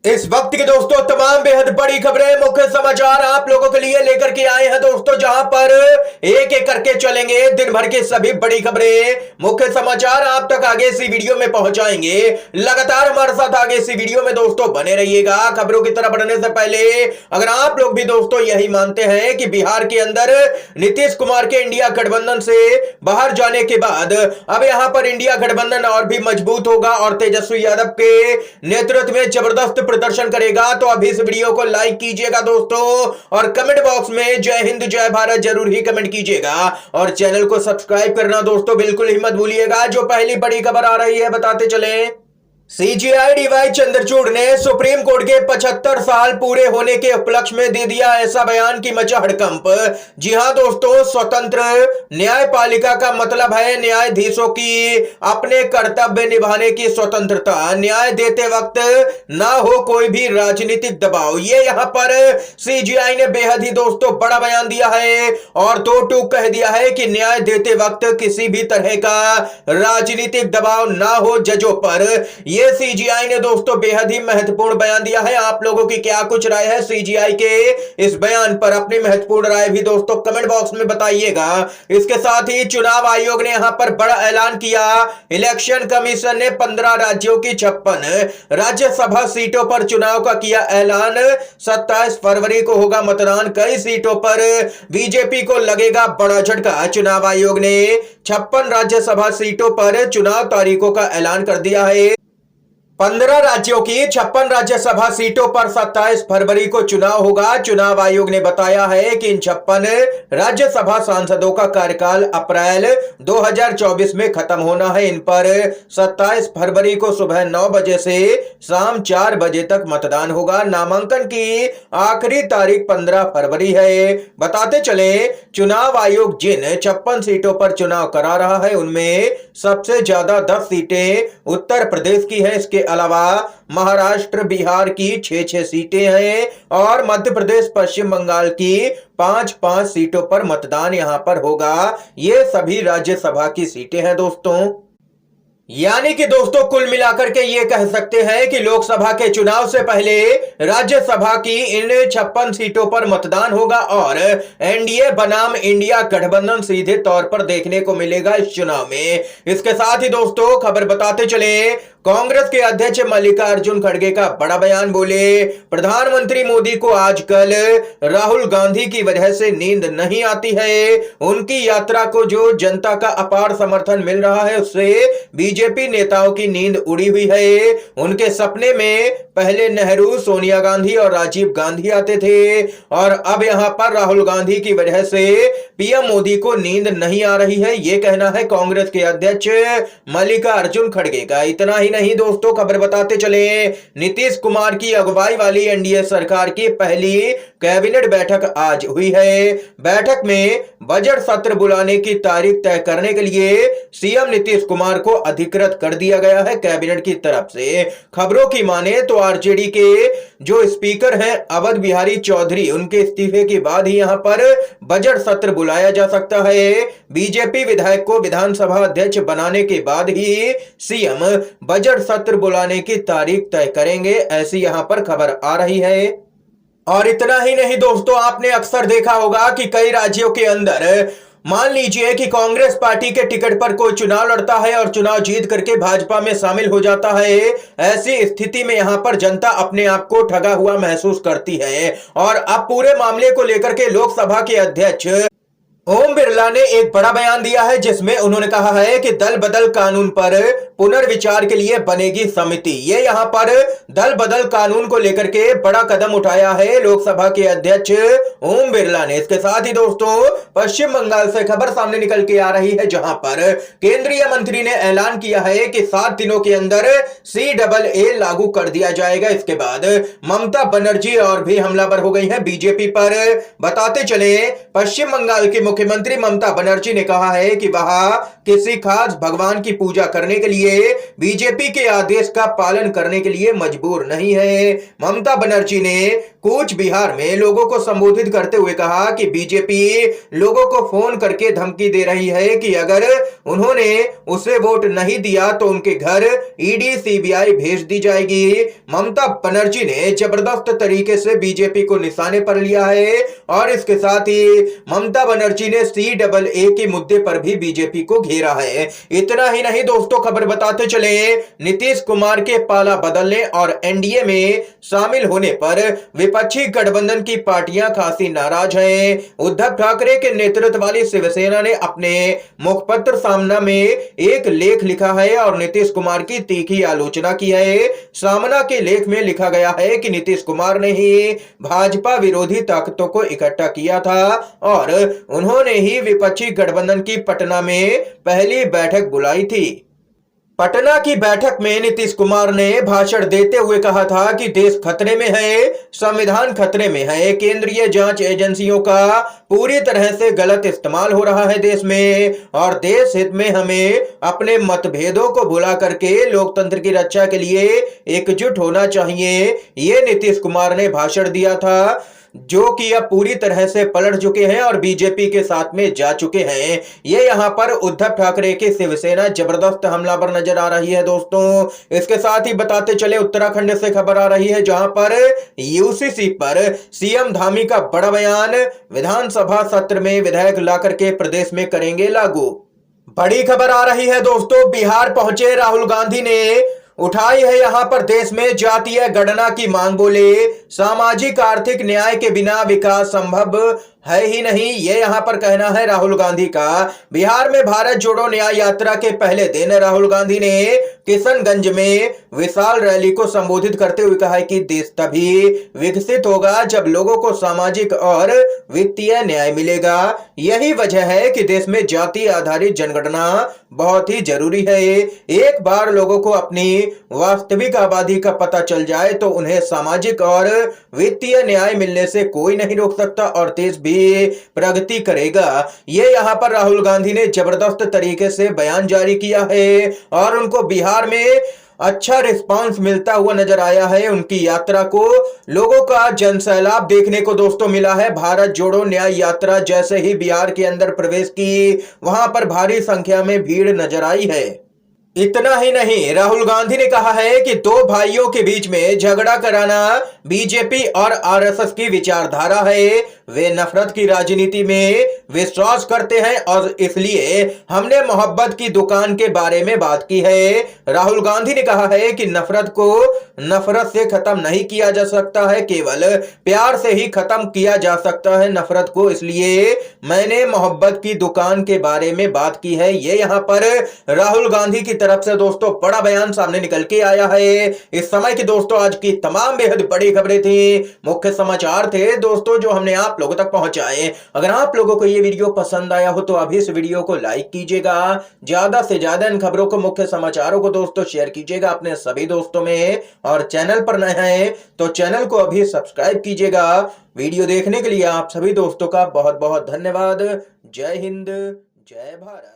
इस वक्त के दोस्तों तमाम बेहद बड़ी खबरें, मुख्य समाचार आप लोगों के लिए लेकर के आए हैं दोस्तों, जहां पर एक एक करके चलेंगे दिन भर की सभी बड़ी खबरें, मुख्य समाचार आप तक आगे इसी वीडियो में पहुंचाएंगे। लगातार हमारे साथ आगे इसी वीडियो में दोस्तों बने रहिएगा। खबरों की तरफ बढ़ने से पहले अगर आप लोग भी दोस्तों यही मानते हैं कि बिहार के अंदर नीतीश कुमार के इंडिया गठबंधन से बाहर जाने के बाद अब यहां पर इंडिया गठबंधन और भी मजबूत होगा और तेजस्वी यादव के नेतृत्व में जबरदस्त प्रदर्शन करेगा, तो अभी इस वीडियो को लाइक कीजिएगा दोस्तों और कमेंट बॉक्स में जय हिंद जय भारत जरूर ही कमेंट कीजिएगा और चैनल को सब्सक्राइब करना दोस्तों बिल्कुल ही मत भूलिएगा। जो पहली बड़ी खबर आ रही है बताते चलें। सीजीआई डीवाई चंद्रचूड़ ने सुप्रीम कोर्ट के 75 साल पूरे होने के उपलक्ष्य में दे दिया ऐसा बयान की मचा हड़कंप। जी हां दोस्तों, स्वतंत्र न्यायपालिका का मतलब है न्यायाधीशों की अपने कर्तव्य निभाने की स्वतंत्रता, न्याय देते वक्त ना हो कोई भी राजनीतिक दबाव। ये यहां पर सीजीआई ने बेहद ही दोस्तों बड़ा बयान दिया है और दो टूक कह दिया है कि न्याय देते वक्त किसी भी तरह का राजनीतिक दबाव ना हो जजों पर। ये सीजीआई ने दोस्तों बेहद ही महत्वपूर्ण बयान दिया है। आप लोगों की क्या कुछ राय है सीजीआई के इस बयान पर? अपनी महत्वपूर्ण राय भी दोस्तों कमेंट बॉक्स में बताइएगा। इसके साथ ही चुनाव आयोग ने यहां पर बड़ा ऐलान किया। इलेक्शन कमीशन ने 15 राज्यों की 56 राज्यसभा सीटों पर चुनाव का किया ऐलान। 27 फरवरी को होगा मतदान। कई सीटों पर बीजेपी को लगेगा बड़ा झटका। चुनाव आयोग ने 56 राज्यसभा सीटों पर चुनाव तारीखों का ऐलान कर दिया है। 15 राज्यों की 56 राज्यसभा सीटों पर 27 फरवरी को चुनाव होगा। चुनाव आयोग ने बताया है कि इन 56 राज्यसभा सांसदों का कार्यकाल अप्रैल 2024 में खत्म होना है। इन पर 27 फरवरी को सुबह 9 बजे से शाम 4 बजे तक मतदान होगा। नामांकन की आखिरी तारीख 15 फरवरी है। बताते चले, चुनाव आयोग जिन 56 सीटों पर चुनाव करा रहा है उनमें सबसे ज्यादा 10 सीटें उत्तर प्रदेश की है। इसके अलावा महाराष्ट्र बिहार की 6-6 सीटें हैं और मध्य प्रदेश पश्चिम बंगाल की 5-5 सीटों पर मतदान यहां पर होगा। ये सभी राज्यसभा की सीटें हैं दोस्तों। यानी कि दोस्तों कुल मिलाकर के ये कह सकते हैं कि लोकसभा के चुनाव से पहले राज्यसभा की इन 56 सीटों पर मतदान होगा और एनडीए बनाम इंडिया गठबंधन सीधे तौर पर देखने को मिलेगा इस चुनाव में। इसके साथ ही दोस्तों खबर बताते चले, कांग्रेस के अध्यक्ष मल्लिकार्जुन खड़गे का बड़ा बयान। बोले, प्रधानमंत्री मोदी को आजकल राहुल गांधी की वजह से नींद नहीं आती है। उनकी यात्रा को जो जनता का अपार समर्थन मिल रहा है उससे बीजेपी नेताओं की नींद उड़ी हुई है। उनके सपने में पहले नेहरू, सोनिया गांधी और राजीव गांधी आते थे और अब यहां पर राहुल गांधी की वजह से पीएम मोदी को नींद नहीं आ रही है। यह कहना है कांग्रेस के अध्यक्ष मल्लिकार्जुन खड़गे का। इतना ही नहीं दोस्तों, खबर बताते चले, नीतीश कुमार की अगुवाई वाली एनडीए सरकार की पहली कैबिनेट बैठक आज हुई है। बैठक में बजट सत्र बुलाने की तारीख तय करने के लिए सीएम नीतीश कुमार को अधिकृत कर दिया गया है कैबिनेट की तरफ से। खबरों की माने तो आरजेडी के जो स्पीकर हैं अवध बिहारी चौधरी, उनके इस्तीफे के बाद ही यहां पर बजट सत्र बुलाया जा सकता है। बीजेपी विधायक को विधानसभा अध्यक्ष बनाने के बाद ही सीएम बजट सत्र बुलाने की तारीख तय करेंगे, ऐसी यहां पर खबर आ रही है। और इतना ही नहीं दोस्तों, आपने अक्सर देखा होगा कि कई राज्यों के अंदर मान लीजिए कि कांग्रेस पार्टी के टिकट पर कोई चुनाव लड़ता है और चुनाव जीत करके भाजपा में शामिल हो जाता है। ऐसी स्थिति में यहां पर जनता अपने आप को ठगा हुआ महसूस करती है और अब पूरे मामले को लेकर के लोकसभा के अध्यक्ष ओम बिरला ने एक बड़ा बयान दिया है जिसमें उन्होंने कहा है कि दल बदल कानून पर पुनर्विचार के लिए बनेगी समिति। ये यहां पर दल बदल कानून को लेकर के बड़ा कदम उठाया है लोकसभा के अध्यक्ष ओम बिरला ने। इसके साथ ही दोस्तों पश्चिम बंगाल से खबर सामने निकल के आ रही है जहां पर केंद्रीय मंत्री ने ऐलान किया है कि 7 दिनों के अंदर CAA लागू कर दिया जाएगा। इसके बाद ममता बनर्जी और भी हमलावर हो गई है बीजेपी पर। बताते चले, पश्चिम बंगाल के मुख्यमंत्री ममता बनर्जी ने कहा है कि वह किसी खास भगवान की पूजा करने के लिए बीजेपी के आदेश का पालन करने के लिए मजबूर नहीं है। ममता बनर्जी ने कूच बिहार में लोगों को संबोधित करते हुए कहा कि बीजेपी लोगों को फोन करके धमकी दे रही है कि अगर उन्होंने उसे वोट नहीं दिया तो उनके घर ईडी सीबीआई भेज दी जाएगी। ममता बनर्जी ने जबरदस्त तरीके से बीजेपी को निशाने पर लिया है और इसके साथ ही ममता बनर्जी ने CAA के मुद्दे पर भी बीजेपी को घेरा है। इतना ही नहीं दोस्तों, खबर बताते चले नीतीश कुमार के पाला बदलने और एनडीए में शामिल होने पर विपक्षी गठबंधन की पार्टियां खासी नाराज हैं। उद्धव ठाकरे के नेतृत्व वाली शिवसेना ने अपने मुखपत्र सामना में एक लेख लिखा है और नीतीश कुमार की तीखी आलोचना की है। सामना के लेख में लिखा गया है कि नीतीश कुमार ने ही भाजपा विरोधी ताकतों को इकट्ठा किया था और उन्होंने ही विपक्षी गठबंधन की पटना में पहली बैठक बुलाई थी। पटना की बैठक में नीतीश कुमार ने भाषण देते हुए कहा था कि देश खतरे में है, संविधान खतरे में है, केंद्रीय जांच एजेंसियों का पूरी तरह से गलत इस्तेमाल हो रहा है देश में और देश हित में हमें अपने मतभेदों को भुला करके लोकतंत्र की रक्षा के लिए एकजुट होना चाहिए। ये नीतीश कुमार ने भाषण दिया था, जो कि अब पूरी तरह से पलट चुके हैं और बीजेपी के साथ में जा चुके हैं। ये यहाँ पर उद्धव ठाकरे की शिवसेना जबरदस्त हमलावर नजर आ रही है दोस्तों। इसके साथ ही बताते चले उत्तराखंड से खबर आ रही है, जहां पर यूसीसी पर सीएम धामी का बड़ा बयान, विधानसभा सत्र में विधेयक लाकर के प्रदेश में करेंगे लागू। बड़ी खबर आ रही है दोस्तों, बिहार पहुंचे राहुल गांधी ने उठाई है यहां पर देश में जातीय गणना की मांग। बोले सामाजिक आर्थिक न्याय के बिना विकास संभव है ही नहीं, ये यहां पर कहना है राहुल गांधी का। बिहार में भारत जोड़ो न्याय यात्रा के पहले दिन राहुल गांधी ने किशनगंज में विशाल रैली को संबोधित करते हुए कहा कि देश तभी विकसित होगा जब लोगों को सामाजिक और वित्तीय न्याय मिलेगा। यही वजह है कि देश में जाति आधारित जनगणना बहुत ही जरूरी है। एक बार लोगों को अपनी वास्तविक आबादी का पता चल जाए तो उन्हें सामाजिक और वित्तीय न्याय मिलने से कोई नहीं रोक सकता और देश भी प्रगति करेगा। ये यहाँ पर राहुल गांधी ने जबरदस्त तरीके से बयान जारी किया है और उनको बिहार में अच्छा रिस्पांस मिलता हुआ नजर आया है। उनकी यात्रा को लोगों का जनसैलाब देखने को दोस्तों मिला है। भारत जोड़ो न्याय यात्रा जैसे ही बिहार के अंदर प्रवेश की, वहां पर भारी संख्या में भीड़ नजर आई है। इतना ही नहीं, राहुल गांधी ने कहा है कि दो भाइयों के बीच में झगड़ा कराना बीजेपी और आरएसएस की विचारधारा है। वे नफरत की राजनीति में विश्वास करते हैं और इसलिए हमने मोहब्बत की दुकान के बारे में बात की है। राहुल गांधी ने कहा है कि नफरत को नफरत से खत्म नहीं किया जा सकता है, केवल प्यार से ही खत्म किया जा सकता है नफरत को, इसलिए मैंने मोहब्बत की दुकान के बारे में बात की है। ये यहाँ पर राहुल गांधी की तरफ से दोस्तों बड़ा बयान सामने निकल के आया है। इस समय की दोस्तों आज की तमाम बेहद बड़ी खबरें थी, मुख्य समाचार थे दोस्तों जो हमने आप लोगों तक पहुंचाए। अगर आप लोगों को ये वीडियो पसंद आया हो तो अभी इस वीडियो को लाइक कीजिएगा, ज्यादा से ज्यादा इन खबरों को, मुख्य समाचारों को दोस्तों शेयर कीजिएगा अपने सभी दोस्तों में और चैनल पर नए हैं तो चैनल को अभी सब्सक्राइब कीजिएगा। वीडियो देखने के लिए आप सभी दोस्तों का बहुत बहुत धन्यवाद। जय हिंद, जय भारत।